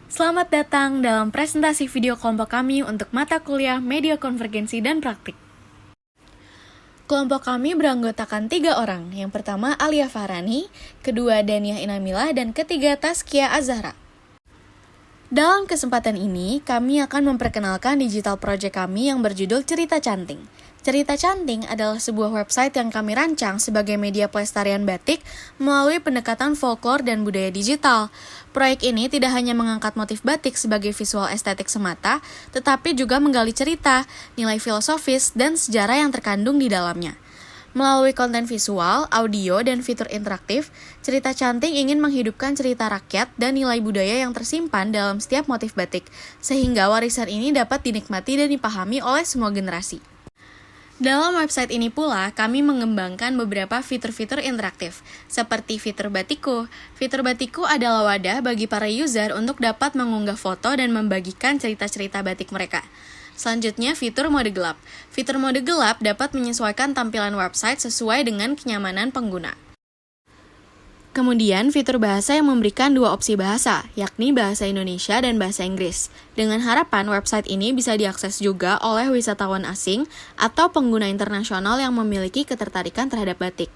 Selamat datang dalam presentasi video kelompok kami untuk mata kuliah Media Konvergensi dan Praktik. Kelompok kami beranggotakan 3 orang. Yang pertama Alia Farani, kedua Dania Inamila, dan ketiga Taskia Azahra. Dalam kesempatan ini, kami akan memperkenalkan digital project kami yang berjudul Cerita Canting. Cerita Canting adalah sebuah website yang kami rancang sebagai media pelestarian batik melalui pendekatan folklore dan budaya digital. Proyek ini tidak hanya mengangkat motif batik sebagai visual estetik semata, tetapi juga menggali cerita, nilai filosofis, dan sejarah yang terkandung di dalamnya. Melalui konten visual, audio, dan fitur interaktif, Cerita Canting ingin menghidupkan cerita rakyat dan nilai budaya yang tersimpan dalam setiap motif batik, sehingga warisan ini dapat dinikmati dan dipahami oleh semua generasi. Dalam website ini pula, kami mengembangkan beberapa fitur-fitur interaktif, seperti fitur Batiku. Fitur Batiku adalah wadah bagi para user untuk dapat mengunggah foto dan membagikan cerita-cerita batik mereka. Selanjutnya, fitur mode gelap. Fitur mode gelap dapat menyesuaikan tampilan website sesuai dengan kenyamanan pengguna. Kemudian, fitur bahasa yang memberikan 2 opsi bahasa, yakni bahasa Indonesia dan bahasa Inggris. Dengan harapan, website ini bisa diakses juga oleh wisatawan asing atau pengguna internasional yang memiliki ketertarikan terhadap batik.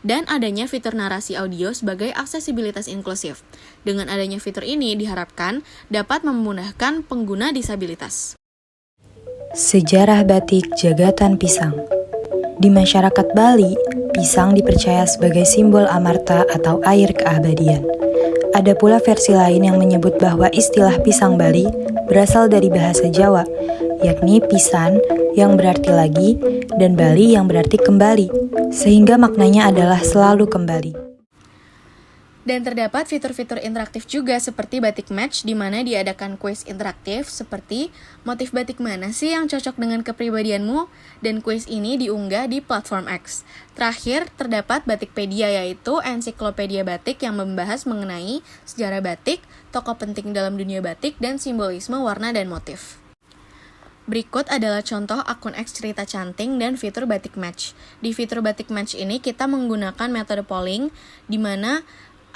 Dan adanya fitur narasi audio sebagai aksesibilitas inklusif. Dengan adanya fitur ini diharapkan dapat memudahkan pengguna disabilitas. Sejarah batik Jagatan Pisang. Di masyarakat Bali, pisang dipercaya sebagai simbol amarta atau air keabadian. Ada pula versi lain yang menyebut bahwa istilah pisang Bali berasal dari bahasa Jawa, yakni pisan yang berarti lagi dan Bali yang berarti kembali, sehingga maknanya adalah selalu kembali. Dan terdapat fitur-fitur interaktif juga seperti Batik Match, di mana diadakan kuis interaktif seperti motif batik mana sih yang cocok dengan kepribadianmu, dan kuis ini diunggah di platform X. Terakhir, terdapat Batikpedia, yaitu ensiklopedia batik yang membahas mengenai sejarah batik, tokoh penting dalam dunia batik, dan simbolisme warna dan motif. Berikut adalah contoh akun X Cerita Canting dan fitur Batik Match. Di fitur Batik Match ini kita menggunakan metode polling, di mana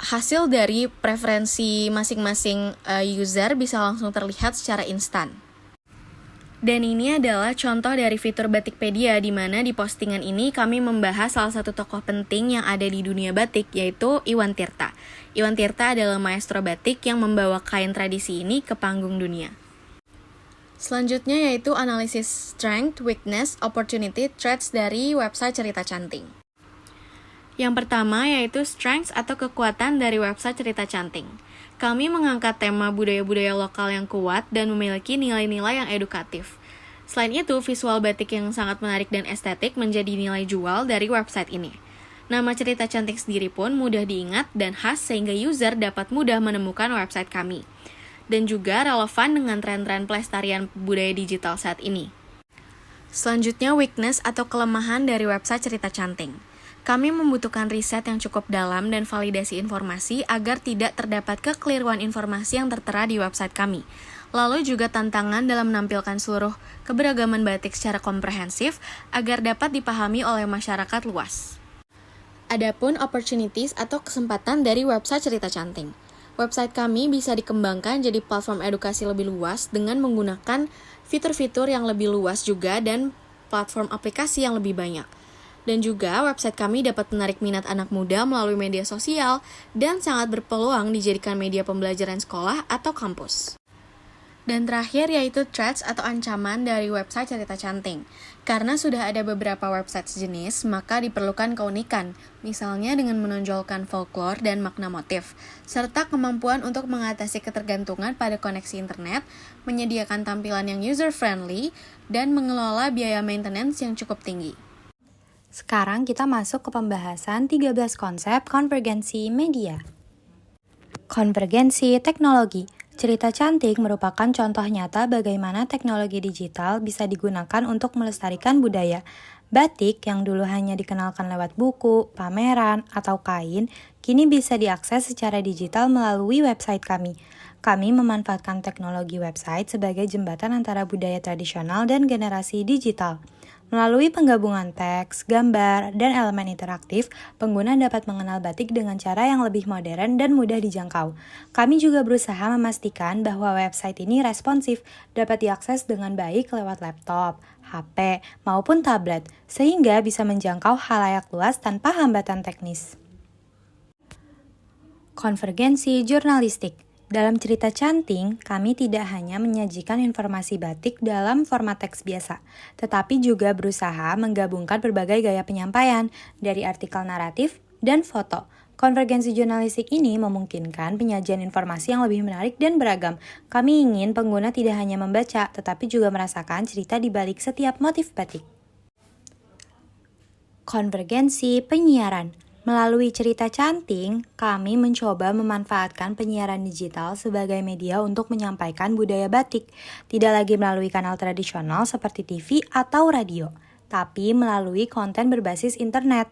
hasil dari preferensi masing-masing user bisa langsung terlihat secara instan. Dan ini adalah contoh dari fitur Batikpedia, di mana di postingan ini kami membahas salah satu tokoh penting yang ada di dunia batik, yaitu Iwan Tirta. Iwan Tirta adalah maestro batik yang membawa kain tradisi ini ke panggung dunia. Selanjutnya yaitu analisis strength, weakness, opportunity, threats dari website Cerita Canting. Yang pertama yaitu strengths atau kekuatan dari website Cerita Canting. Kami mengangkat tema budaya-budaya lokal yang kuat dan memiliki nilai-nilai yang edukatif. Selain itu, visual batik yang sangat menarik dan estetik menjadi nilai jual dari website ini. Nama Cerita Canting sendiri pun mudah diingat dan khas sehingga user dapat mudah menemukan website kami. Dan juga relevan dengan tren-tren pelestarian budaya digital saat ini. Selanjutnya, weakness atau kelemahan dari website Cerita Canting. Kami membutuhkan riset yang cukup dalam dan validasi informasi agar tidak terdapat kekeliruan informasi yang tertera di website kami. Lalu juga tantangan dalam menampilkan seluruh keberagaman batik secara komprehensif agar dapat dipahami oleh masyarakat luas. Adapun opportunities atau kesempatan dari website Cerita Canting. Website kami bisa dikembangkan jadi platform edukasi lebih luas dengan menggunakan fitur-fitur yang lebih luas juga dan platform aplikasi yang lebih banyak. Dan juga website kami dapat menarik minat anak muda melalui media sosial dan sangat berpeluang dijadikan media pembelajaran sekolah atau kampus. Dan terakhir yaitu threats atau ancaman dari website Cerita Canting. Karena sudah ada beberapa website sejenis, maka diperlukan keunikan, misalnya dengan menonjolkan folklore dan makna motif, serta kemampuan untuk mengatasi ketergantungan pada koneksi internet, menyediakan tampilan yang user-friendly, dan mengelola biaya maintenance yang cukup tinggi. Sekarang kita masuk ke pembahasan 13 konsep konvergensi media. Konvergensi teknologi. Cerita Canting merupakan contoh nyata bagaimana teknologi digital bisa digunakan untuk melestarikan budaya. Batik yang dulu hanya dikenalkan lewat buku, pameran, atau kain, kini bisa diakses secara digital melalui website kami. Kami memanfaatkan teknologi website sebagai jembatan antara budaya tradisional dan generasi digital. Melalui penggabungan teks, gambar, dan elemen interaktif, pengguna dapat mengenal batik dengan cara yang lebih modern dan mudah dijangkau. Kami juga berusaha memastikan bahwa website ini responsif, dapat diakses dengan baik lewat laptop, HP, maupun tablet, sehingga bisa menjangkau khalayak luas tanpa hambatan teknis. Konvergensi jurnalistik. Dalam cerita Canting, kami tidak hanya menyajikan informasi batik dalam format teks biasa, tetapi juga berusaha menggabungkan berbagai gaya penyampaian dari artikel naratif dan foto. Konvergensi jurnalistik ini memungkinkan penyajian informasi yang lebih menarik dan beragam. Kami ingin pengguna tidak hanya membaca, tetapi juga merasakan cerita di balik setiap motif batik. Konvergensi penyiaran. Melalui cerita Canting, kami mencoba memanfaatkan penyiaran digital sebagai media untuk menyampaikan budaya batik, tidak lagi melalui kanal tradisional seperti TV atau radio, tapi melalui konten berbasis internet.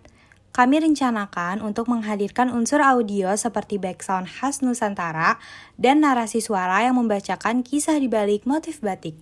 Kami rencanakan untuk menghadirkan unsur audio seperti background khas Nusantara dan narasi suara yang membacakan kisah di balik motif batik.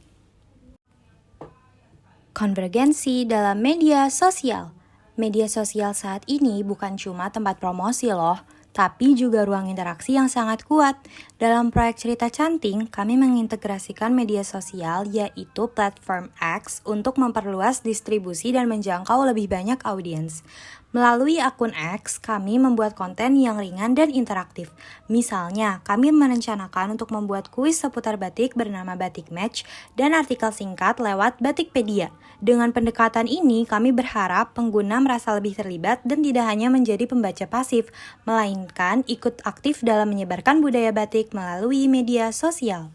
Konvergensi dalam media sosial. Media sosial saat ini bukan cuma tempat promosi loh, tapi juga ruang interaksi yang sangat kuat. Dalam proyek Cerita Canting, kami mengintegrasikan media sosial yaitu platform X untuk memperluas distribusi dan menjangkau lebih banyak audiens. Melalui akun X, kami membuat konten yang ringan dan interaktif. Misalnya, kami merencanakan untuk membuat kuis seputar batik bernama Batik Match dan artikel singkat lewat Batikpedia. Dengan pendekatan ini, kami berharap pengguna merasa lebih terlibat dan tidak hanya menjadi pembaca pasif, melainkan ikut aktif dalam menyebarkan budaya batik melalui media sosial.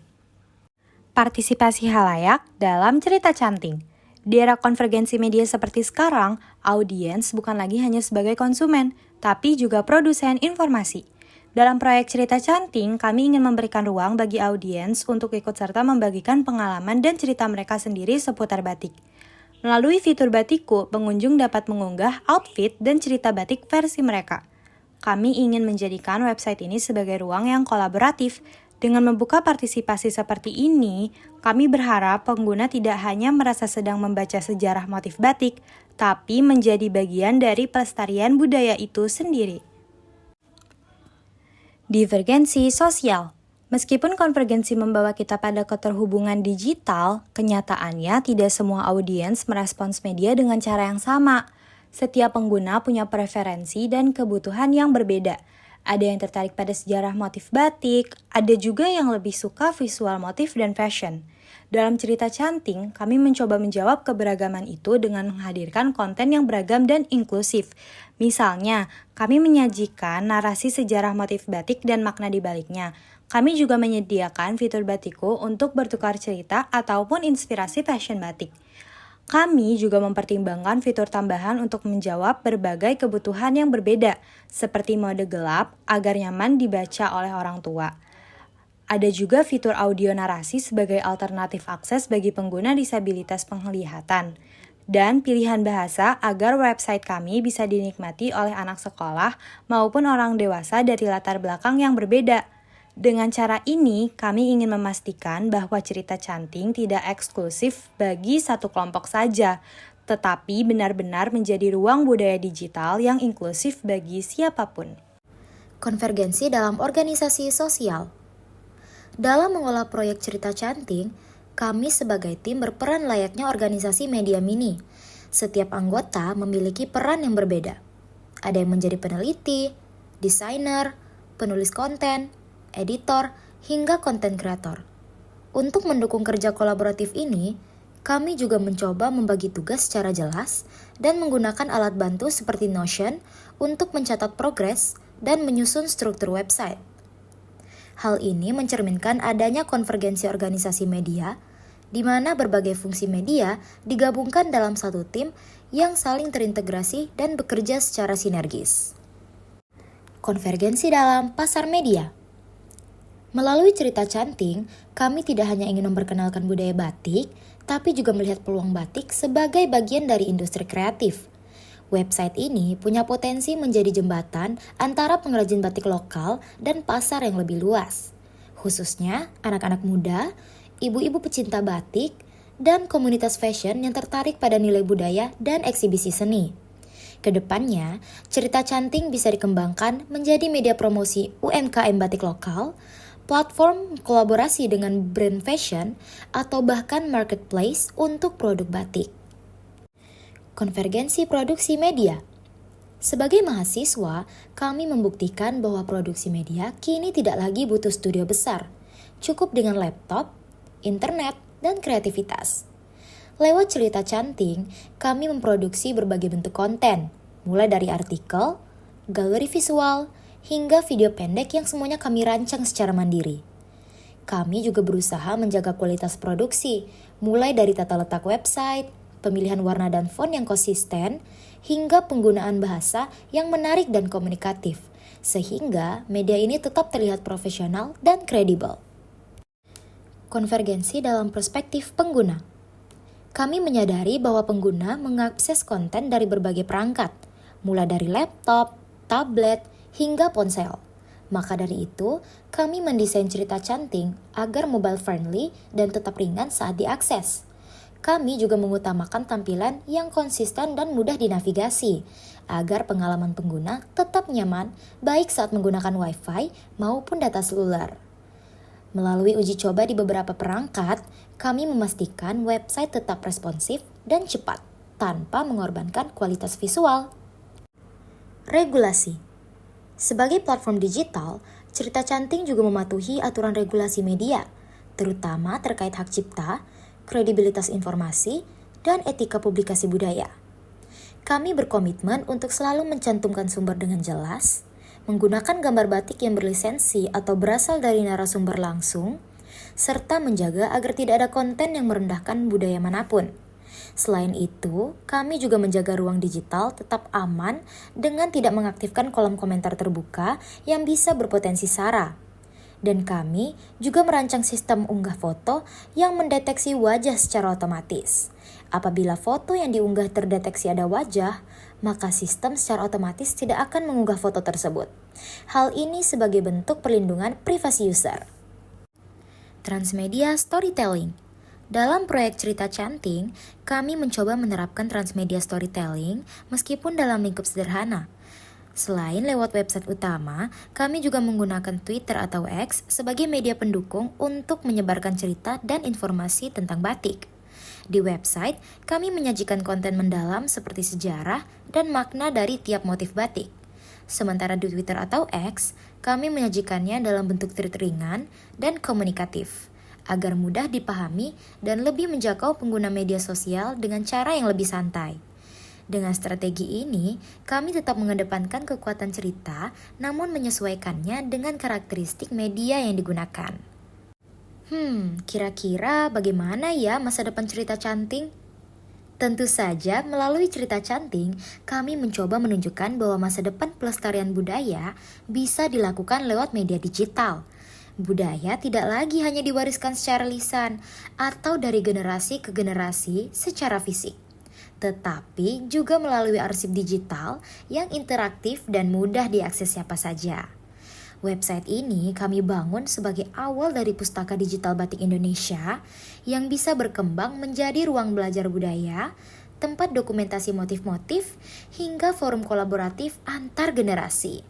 Partisipasi khalayak dalam cerita Canting. Di era konvergensi media seperti sekarang, audiens bukan lagi hanya sebagai konsumen, tapi juga produsen informasi. Dalam proyek Cerita Canting, kami ingin memberikan ruang bagi audiens untuk ikut serta membagikan pengalaman dan cerita mereka sendiri seputar batik. Melalui fitur Batiku, pengunjung dapat mengunggah outfit dan cerita batik versi mereka. Kami ingin menjadikan website ini sebagai ruang yang kolaboratif. Dengan membuka partisipasi seperti ini, kami berharap pengguna tidak hanya merasa sedang membaca sejarah motif batik, tapi menjadi bagian dari pelestarian budaya itu sendiri. Divergensi sosial. Meskipun konvergensi membawa kita pada keterhubungan digital, kenyataannya tidak semua audiens merespons media dengan cara yang sama. Setiap pengguna punya preferensi dan kebutuhan yang berbeda. Ada yang tertarik pada sejarah motif batik, ada juga yang lebih suka visual motif dan fashion. Dalam cerita Canting, kami mencoba menjawab keberagaman itu dengan menghadirkan konten yang beragam dan inklusif. Misalnya, kami menyajikan narasi sejarah motif batik dan makna di baliknya. Kami juga menyediakan fitur Batiku untuk bertukar cerita ataupun inspirasi fashion batik. Kami juga mempertimbangkan fitur tambahan untuk menjawab berbagai kebutuhan yang berbeda, seperti mode gelap agar nyaman dibaca oleh orang tua. Ada juga fitur audio narasi sebagai alternatif akses bagi pengguna disabilitas penglihatan, dan pilihan bahasa agar website kami bisa dinikmati oleh anak sekolah maupun orang dewasa dari latar belakang yang berbeda. Dengan cara ini, kami ingin memastikan bahwa cerita Canting tidak eksklusif bagi satu kelompok saja, tetapi benar-benar menjadi ruang budaya digital yang inklusif bagi siapapun. Konvergensi dalam organisasi sosial. Dalam mengolah proyek Cerita Canting, kami sebagai tim berperan layaknya organisasi media mini. Setiap anggota memiliki peran yang berbeda. Ada yang menjadi peneliti, desainer, penulis konten, editor, hingga konten kreator. Untuk mendukung kerja kolaboratif ini, kami juga mencoba membagi tugas secara jelas dan menggunakan alat bantu seperti Notion untuk mencatat progres dan menyusun struktur website. Hal ini mencerminkan adanya konvergensi organisasi media, di mana berbagai fungsi media digabungkan dalam satu tim yang saling terintegrasi dan bekerja secara sinergis. Konvergensi dalam pasar media. Melalui Cerita Canting, kami tidak hanya ingin memperkenalkan budaya batik, tapi juga melihat peluang batik sebagai bagian dari industri kreatif. Website ini punya potensi menjadi jembatan antara pengrajin batik lokal dan pasar yang lebih luas, khususnya anak-anak muda, ibu-ibu pecinta batik, dan komunitas fashion yang tertarik pada nilai budaya dan eksibisi seni. Kedepannya, Cerita Canting bisa dikembangkan menjadi media promosi UMKM batik lokal, platform kolaborasi dengan brand fashion, atau bahkan marketplace untuk produk batik. Konvergensi produksi media. Sebagai mahasiswa, kami membuktikan bahwa produksi media kini tidak lagi butuh studio besar. Cukup dengan laptop, internet, dan kreativitas. Lewat Cerita Canting, kami memproduksi berbagai bentuk konten, mulai dari artikel, galeri visual, hingga video pendek yang semuanya kami rancang secara mandiri. Kami juga berusaha menjaga kualitas produksi, mulai dari tata letak website, pemilihan warna dan font yang konsisten, hingga penggunaan bahasa yang menarik dan komunikatif, sehingga media ini tetap terlihat profesional dan kredibel. Konvergensi dalam perspektif pengguna. Kami menyadari bahwa pengguna mengakses konten dari berbagai perangkat, mulai dari laptop, tablet, hingga ponsel. Maka dari itu, kami mendesain Cerita Canting agar mobile friendly dan tetap ringan saat diakses. Kami juga mengutamakan tampilan yang konsisten dan mudah dinavigasi, agar pengalaman pengguna tetap nyaman baik saat menggunakan Wi-Fi maupun data seluler. Melalui uji coba di beberapa perangkat, kami memastikan website tetap responsif dan cepat, tanpa mengorbankan kualitas visual. Regulasi. Sebagai platform digital, Cerita Canting juga mematuhi aturan regulasi media, terutama terkait hak cipta, kredibilitas informasi, dan etika publikasi budaya. Kami berkomitmen untuk selalu mencantumkan sumber dengan jelas, menggunakan gambar batik yang berlisensi atau berasal dari narasumber langsung, serta menjaga agar tidak ada konten yang merendahkan budaya manapun. Selain itu, kami juga menjaga ruang digital tetap aman dengan tidak mengaktifkan kolom komentar terbuka yang bisa berpotensi sara. Dan kami juga merancang sistem unggah foto yang mendeteksi wajah secara otomatis. Apabila foto yang diunggah terdeteksi ada wajah, maka sistem secara otomatis tidak akan mengunggah foto tersebut. Hal ini sebagai bentuk perlindungan privasi user. Transmedia storytelling. Dalam proyek Cerita Canting, kami mencoba menerapkan transmedia storytelling meskipun dalam lingkup sederhana. Selain lewat website utama, kami juga menggunakan Twitter atau X sebagai media pendukung untuk menyebarkan cerita dan informasi tentang batik. Di website, kami menyajikan konten mendalam seperti sejarah dan makna dari tiap motif batik. Sementara di Twitter atau X, kami menyajikannya dalam bentuk tweet ringan dan komunikatif, agar mudah dipahami dan lebih menjangkau pengguna media sosial dengan cara yang lebih santai. Dengan strategi ini, kami tetap mengedepankan kekuatan cerita, namun menyesuaikannya dengan karakteristik media yang digunakan. Kira-kira bagaimana ya masa depan Cerita Canting? Tentu saja, melalui Cerita Canting, kami mencoba menunjukkan bahwa masa depan pelestarian budaya bisa dilakukan lewat media digital. Budaya tidak lagi hanya diwariskan secara lisan atau dari generasi ke generasi secara fisik, tetapi juga melalui arsip digital yang interaktif dan mudah diakses siapa saja. Website ini kami bangun sebagai awal dari Pustaka Digital Batik Indonesia yang bisa berkembang menjadi ruang belajar budaya, tempat dokumentasi motif-motif, hingga forum kolaboratif antar generasi.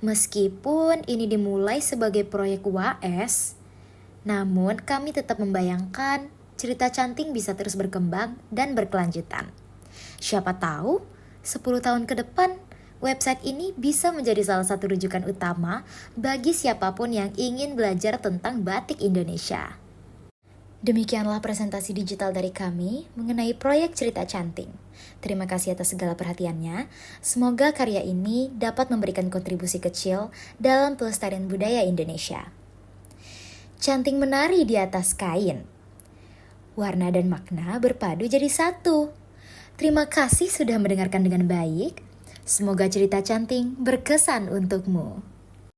Meskipun ini dimulai sebagai proyek UAS, namun kami tetap membayangkan Cerita Canting bisa terus berkembang dan berkelanjutan. Siapa tahu, 10 tahun ke depan, website ini bisa menjadi salah satu rujukan utama bagi siapapun yang ingin belajar tentang batik Indonesia. Demikianlah presentasi digital dari kami mengenai proyek Cerita Canting. Terima kasih atas segala perhatiannya. Semoga karya ini dapat memberikan kontribusi kecil dalam pelestarian budaya Indonesia. Canting menari di atas kain. Warna dan makna berpadu jadi satu. Terima kasih sudah mendengarkan dengan baik. Semoga Cerita Canting berkesan untukmu.